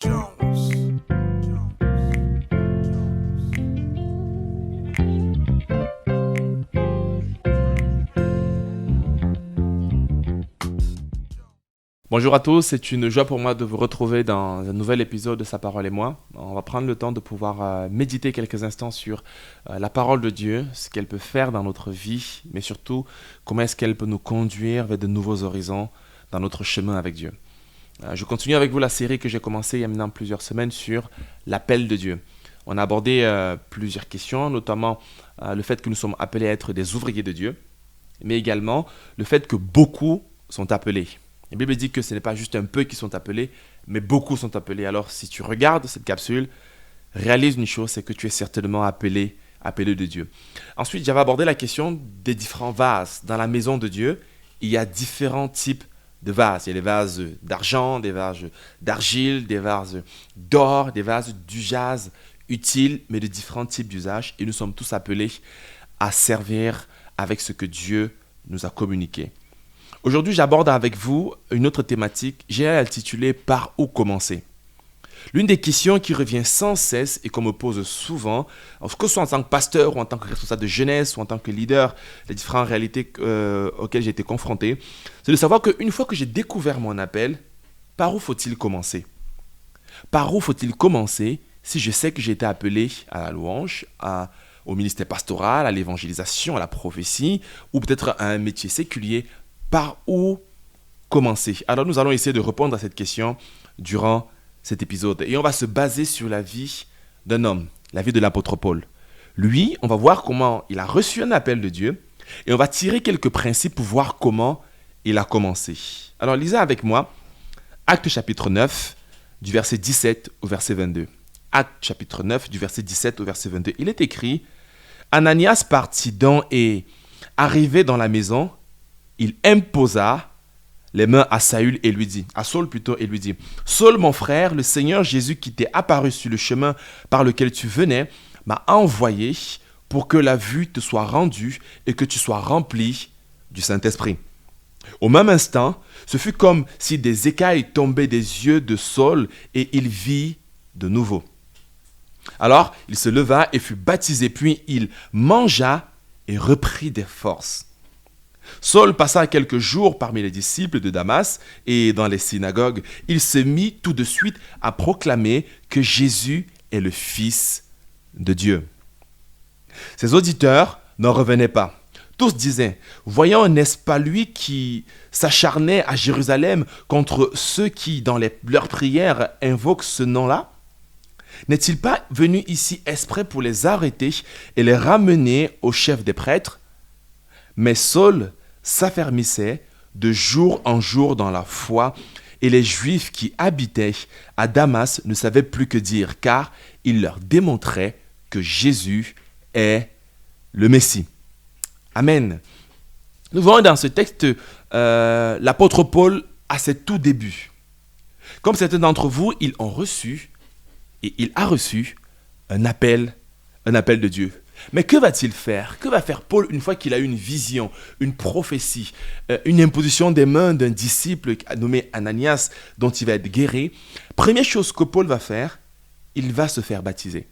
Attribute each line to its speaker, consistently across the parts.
Speaker 1: Bonjour à tous, c'est une joie pour moi de vous retrouver dans un nouvel épisode de Sa parole et moi. On va prendre le temps de pouvoir méditer quelques instants sur la parole de Dieu, ce qu'elle peut faire dans notre vie, mais surtout comment est-ce qu'elle peut nous conduire vers de nouveaux horizons dans notre chemin avec Dieu. Je continue avec vous la série que j'ai commencée il y a maintenant plusieurs semaines sur l'appel de Dieu. On a abordé plusieurs questions, notamment le fait que nous sommes appelés à être des ouvriers de Dieu, mais également le fait que beaucoup sont appelés. La Bible dit que ce n'est pas juste un peu qui sont appelés, mais beaucoup sont appelés. Alors, si tu regardes cette capsule, réalise une chose, c'est que tu es certainement appelé de Dieu. Ensuite, j'avais abordé la question des différents vases. Dans la maison de Dieu, il y a différents types de vases. Il y a des vases d'argent, des vases d'argile, des vases d'or, des vases d'usage utiles, mais de différents types d'usages. Et nous sommes tous appelés à servir avec ce que Dieu nous a communiqué. Aujourd'hui, j'aborde avec vous une autre thématique, j'ai intitulé « Par où commencer ?» L'une des questions qui revient sans cesse et qu'on me pose souvent, que ce soit en tant que pasteur ou en tant que responsable de jeunesse ou en tant que leader des différentes réalités auxquelles j'ai été confronté, c'est de savoir qu'une fois que j'ai découvert mon appel, par où faut-il commencer ? Par où faut-il commencer si je sais que j'ai été appelé à la louange, au ministère pastoral, à l'évangélisation, à la prophétie ou peut-être à un métier séculier ? Par où commencer ? Alors nous allons essayer de répondre à cette question durant cet épisode. Et on va se baser sur la vie d'un homme, la vie de l'apôtre Paul. Lui, on va voir comment il a reçu un appel de Dieu et on va tirer quelques principes pour voir comment il a commencé. Alors lisez avec moi Actes chapitre 9 du verset 17 au verset 22. Actes chapitre 9 du verset 17 au verset 22. Il est écrit « Ananias partit donc et arrivé dans la maison, il imposa les mains à Saül et lui dit, à Saul plutôt, et lui dit, « Saul, mon frère, le Seigneur Jésus qui t'est apparu sur le chemin par lequel tu venais, m'a envoyé pour que la vue te soit rendue et que tu sois rempli du Saint-Esprit. » Au même instant, ce fut comme si des écailles tombaient des yeux de Saul et il vit de nouveau. Alors, il se leva et fut baptisé, puis il mangea et reprit des forces. Saul passa quelques jours parmi les disciples de Damas et dans les synagogues. Il se mit tout de suite à proclamer que Jésus est le Fils de Dieu. Ses auditeurs n'en revenaient pas. Tous disaient, « Voyons, n'est-ce pas lui qui s'acharnait à Jérusalem contre ceux qui, dans leurs prières, invoquent ce nom-là ? N'est-il pas venu ici exprès pour les arrêter et les ramener au chef des prêtres ? » Mais Saul s'affermissait de jour en jour dans la foi et les Juifs qui habitaient à Damas ne savaient plus que dire car il leur démontrait que Jésus est le Messie. Amen. Nous voyons dans ce texte l'apôtre Paul à ses tout débuts. Comme certains d'entre vous, ils ont reçu et il a reçu un appel de Dieu. Mais que va-t-il faire ? Que va faire Paul une fois qu'il a eu une vision, une prophétie, une imposition des mains d'un disciple nommé Ananias dont il va être guéri ? Première chose que Paul va faire, il va se faire baptiser.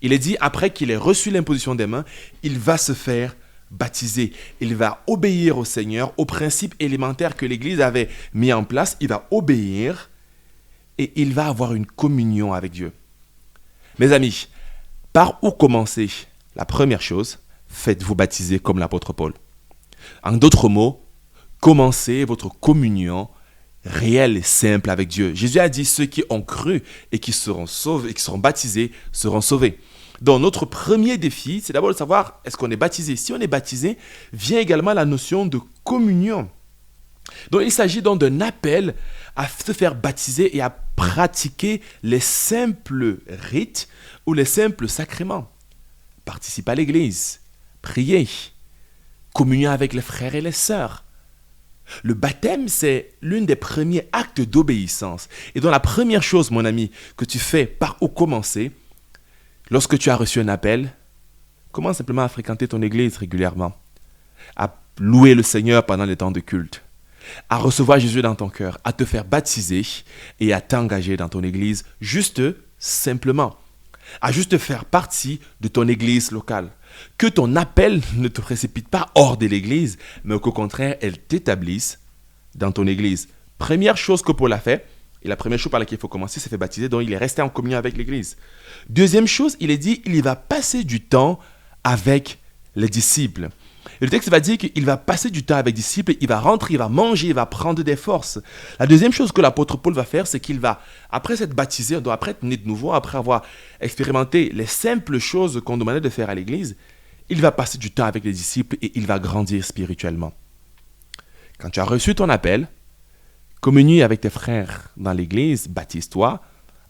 Speaker 1: Il est dit, après qu'il ait reçu l'imposition des mains, il va se faire baptiser. Il va obéir au Seigneur, aux principes élémentaires que l'Église avait mis en place. Il va obéir et il va avoir une communion avec Dieu. Mes amis, par où commencer ? La première chose, faites-vous baptiser comme l'apôtre Paul. En d'autres mots, commencez votre communion réelle et simple avec Dieu. Jésus a dit, ceux qui ont cru et qui seront sauvés, et qui seront baptisés, seront sauvés. Donc notre premier défi, c'est d'abord de savoir, est-ce qu'on est baptisé ? Si on est baptisé, vient également la notion de communion. Donc il s'agit donc d'un appel à se faire baptiser et à pratiquer les simples rites ou les simples sacrements. Participer à l'église, prier, communion avec les frères et les sœurs. Le baptême, c'est l'un des premiers actes d'obéissance. Et donc la première chose, mon ami, que tu fais, par où commencer, lorsque tu as reçu un appel, commence simplement à fréquenter ton église régulièrement, à louer le Seigneur pendant les temps de culte. à recevoir Jésus dans ton cœur, à te faire baptiser et à t'engager dans ton église juste simplement, à juste faire partie de ton église locale. Que ton appel ne te précipite pas hors de l'église, mais qu'au contraire, elle t'établisse dans ton église. Première chose que Paul a fait, et la première chose par laquelle il faut commencer, c'est faire baptiser, donc il est resté en communion avec l'église. Deuxième chose, il est dit, il va passer du temps avec les disciples. Et le texte va dire qu'il va passer du temps avec les disciples, il va rentrer, il va manger, il va prendre des forces. La deuxième chose que l'apôtre Paul va faire, c'est qu'il va, après s'être baptisé, donc après être né de nouveau, après avoir expérimenté les simples choses qu'on demandait de faire à l'église, il va passer du temps avec les disciples et il va grandir spirituellement. Quand tu as reçu ton appel, communie avec tes frères dans l'église, baptise-toi,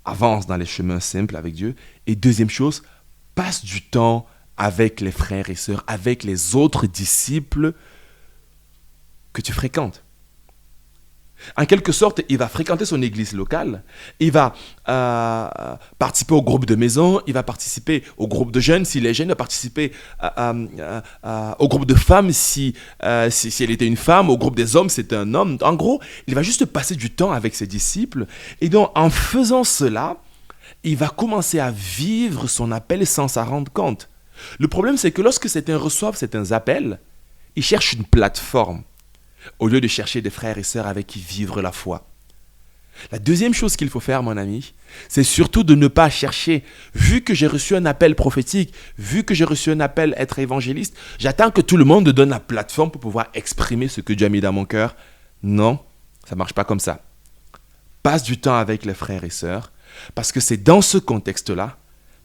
Speaker 1: avance dans les chemins simples avec Dieu. Et deuxième chose, passe du temps avec les frères et sœurs, avec les autres disciples que tu fréquentes. En quelque sorte, il va fréquenter son église locale, il va participer au groupe de maison, il va participer au groupe de jeunes s'il est jeune, il va participer au groupe de femmes si elle était une femme, au groupe des hommes si c'était un homme. En gros, il va juste passer du temps avec ses disciples. Et donc, en faisant cela, il va commencer à vivre son appel sans s'en rendre compte. Le problème, c'est que lorsque certains reçoivent certains appels, ils cherchent une plateforme au lieu de chercher des frères et sœurs avec qui vivre la foi. La deuxième chose qu'il faut faire, mon ami, c'est surtout de ne pas chercher, vu que j'ai reçu un appel prophétique, vu que j'ai reçu un appel être évangéliste, j'attends que tout le monde me donne la plateforme pour pouvoir exprimer ce que Dieu a mis dans mon cœur. Non, ça ne marche pas comme ça. Passe du temps avec les frères et sœurs, parce que c'est dans ce contexte-là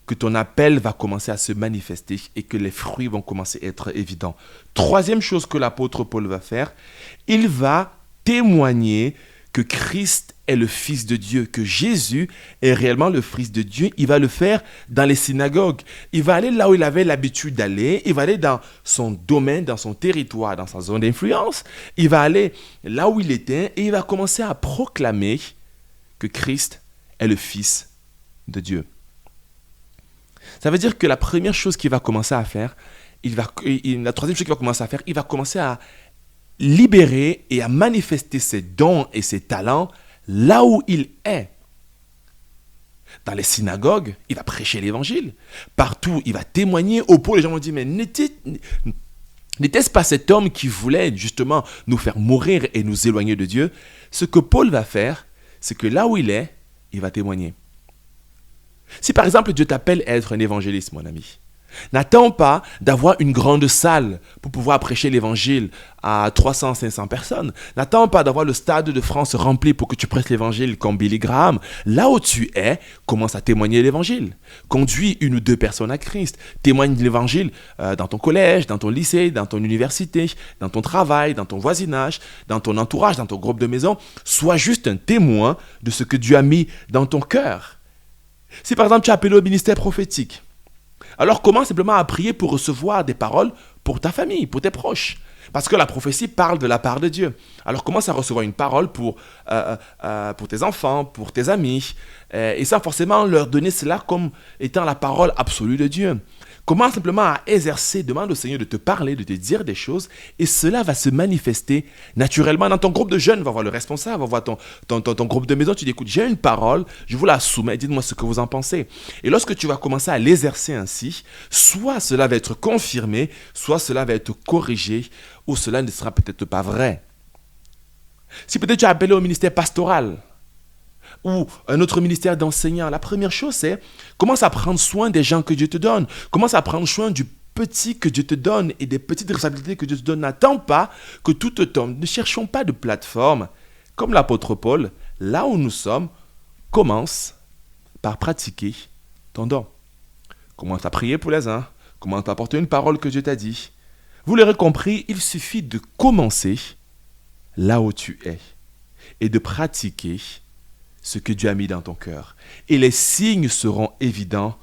Speaker 1: que ton appel va commencer à se manifester et que les fruits vont commencer à être évidents. Troisième chose que l'apôtre Paul va faire, il va témoigner que Christ est le Fils de Dieu, que Jésus est réellement le Fils de Dieu. Il va le faire dans les synagogues. Il va aller là où il avait l'habitude d'aller. Il va aller dans son domaine, dans son territoire, dans sa zone d'influence. Il va aller là où il était et il va commencer à proclamer que Christ est le Fils de Dieu. Ça veut dire que la première chose qu'il va commencer à faire, la troisième chose qu'il va commencer à faire, il va commencer à libérer et à manifester ses dons et ses talents là où il est. Dans les synagogues, il va prêcher l'évangile. Partout, il va témoigner aux pauvres. Les gens vont dire, mais n'était-ce pas cet homme qui voulait justement nous faire mourir et nous éloigner de Dieu? Ce que Paul va faire, c'est que là où il est, il va témoigner. Si par exemple Dieu t'appelle à être un évangéliste, mon ami, n'attends pas d'avoir une grande salle pour pouvoir prêcher l'évangile à 300, 500 personnes. N'attends pas d'avoir le stade de France rempli pour que tu prêches l'évangile comme Billy Graham. Là où tu es, commence à témoigner l'évangile. Conduis une ou deux personnes à Christ. Témoigne l'évangile dans ton collège, dans ton lycée, dans ton université, dans ton travail, dans ton voisinage, dans ton entourage, dans ton groupe de maison. Sois juste un témoin de ce que Dieu a mis dans ton cœur. Si par exemple tu es appelé au ministère prophétique, alors commence simplement à prier pour recevoir des paroles pour ta famille, pour tes proches. Parce que la prophétie parle de la part de Dieu. Alors commence à recevoir une parole pour tes enfants, pour tes amis, et sans forcément leur donner cela comme étant la parole absolue de Dieu. Commence simplement à exercer, demande au Seigneur de te parler, de te dire des choses, et cela va se manifester naturellement dans ton groupe de jeunes. Va voir le responsable, va voir ton groupe de maison, tu dis, écoute, j'ai une parole, je vous la soumets, dites-moi ce que vous en pensez. Et lorsque tu vas commencer à l'exercer ainsi, soit cela va être confirmé, soit cela va être corrigé, ou cela ne sera peut-être pas vrai. Si peut-être tu es appelé au ministère pastoral, ou un autre ministère d'enseignant, la première chose c'est, commence à prendre soin des gens que Dieu te donne. Commence à prendre soin du petit que Dieu te donne et des petites responsabilités que Dieu te donne. N'attends pas que tout te tombe. Ne cherchons pas de plateforme. Comme l'apôtre Paul, là où nous sommes, commence par pratiquer ton don. Commence à prier pour les uns. Commence à porter une parole que Dieu t'a dit. Vous l'aurez compris, il suffit de commencer là où tu es et de pratiquer ce que Dieu a mis dans ton cœur. Et les signes seront évidents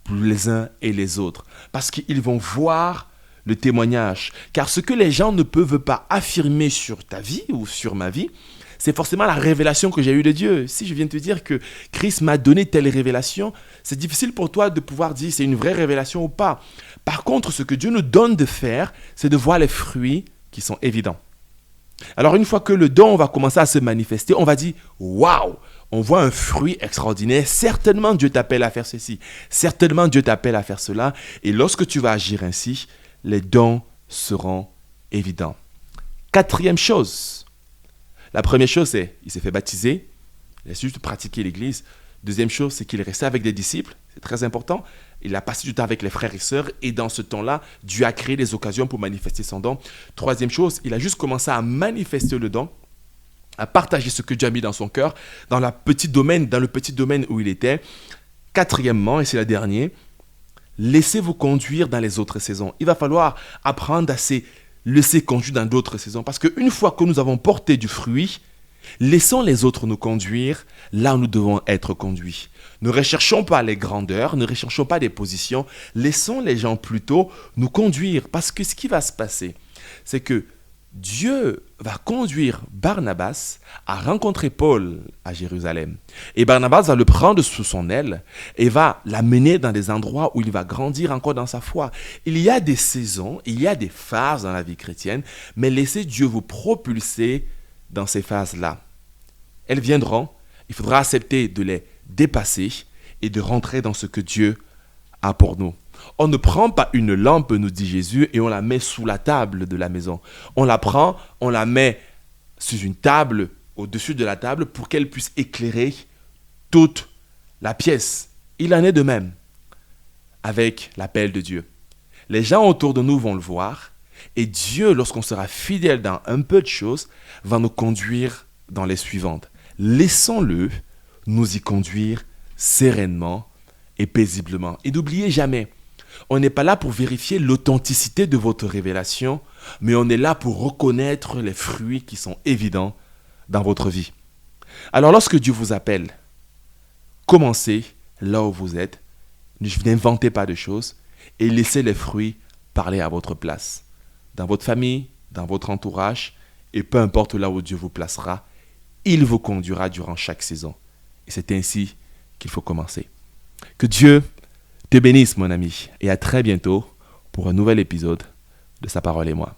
Speaker 1: pour les uns et les autres. Parce qu'ils vont voir le témoignage. Car ce que les gens ne peuvent pas affirmer sur ta vie ou sur ma vie, c'est forcément la révélation que j'ai eue de Dieu. Si je viens de te dire que Christ m'a donné telle révélation, c'est difficile pour toi de pouvoir dire c'est une vraie révélation ou pas. Par contre, ce que Dieu nous donne de faire, c'est de voir les fruits qui sont évidents. Alors une fois que le don va commencer à se manifester, on va dire « Waouh !» On voit un fruit extraordinaire. Certainement, Dieu t'appelle à faire ceci. Certainement, Dieu t'appelle à faire cela. Et lorsque tu vas agir ainsi, les dons seront évidents. Quatrième chose. La première chose, c'est il s'est fait baptiser. Il a juste pratiqué l'église. Deuxième chose, c'est qu'il est resté avec des disciples. C'est très important. Il a passé du temps avec les frères et sœurs. Et dans ce temps-là, Dieu a créé des occasions pour manifester son don. Troisième chose, il a juste commencé à manifester le don, à partager ce que Dieu a mis dans son cœur, dans le petit domaine où il était. Quatrièmement, et c'est la dernière, laissez-vous conduire dans les autres saisons. Il va falloir apprendre à se laisser conduire dans d'autres saisons. Parce qu'une fois que nous avons porté du fruit, laissons les autres nous conduire là où nous devons être conduits. Ne recherchons pas les grandeurs, ne recherchons pas des positions. Laissons les gens plutôt nous conduire. Parce que ce qui va se passer, c'est que Dieu va conduire Barnabas à rencontrer Paul à Jérusalem. Et Barnabas va le prendre sous son aile et va l'amener dans des endroits où il va grandir encore dans sa foi. Il y a des saisons, il y a des phases dans la vie chrétienne, mais laissez Dieu vous propulser dans ces phases-là. Elles viendront, il faudra accepter de les dépasser et de rentrer dans ce que Dieu a pour nous. On ne prend pas une lampe, nous dit Jésus, et on la met sous la table de la maison. On la prend, on la met sur une table, au-dessus de la table, pour qu'elle puisse éclairer toute la pièce. Il en est de même avec l'appel de Dieu. Les gens autour de nous vont le voir, et Dieu, lorsqu'on sera fidèle dans un peu de choses, va nous conduire dans les suivantes. Laissons-le nous y conduire sereinement et paisiblement. Et n'oubliez jamais, on n'est pas là pour vérifier l'authenticité de votre révélation, mais on est là pour reconnaître les fruits qui sont évidents dans votre vie. Alors lorsque Dieu vous appelle, commencez là où vous êtes, n'inventez pas de choses et laissez les fruits parler à votre place. Dans votre famille, dans votre entourage, et peu importe là où Dieu vous placera, il vous conduira durant chaque saison. Et c'est ainsi qu'il faut commencer. Que Dieu te bénisse, mon ami, et à très bientôt pour un nouvel épisode de Sa parole et moi.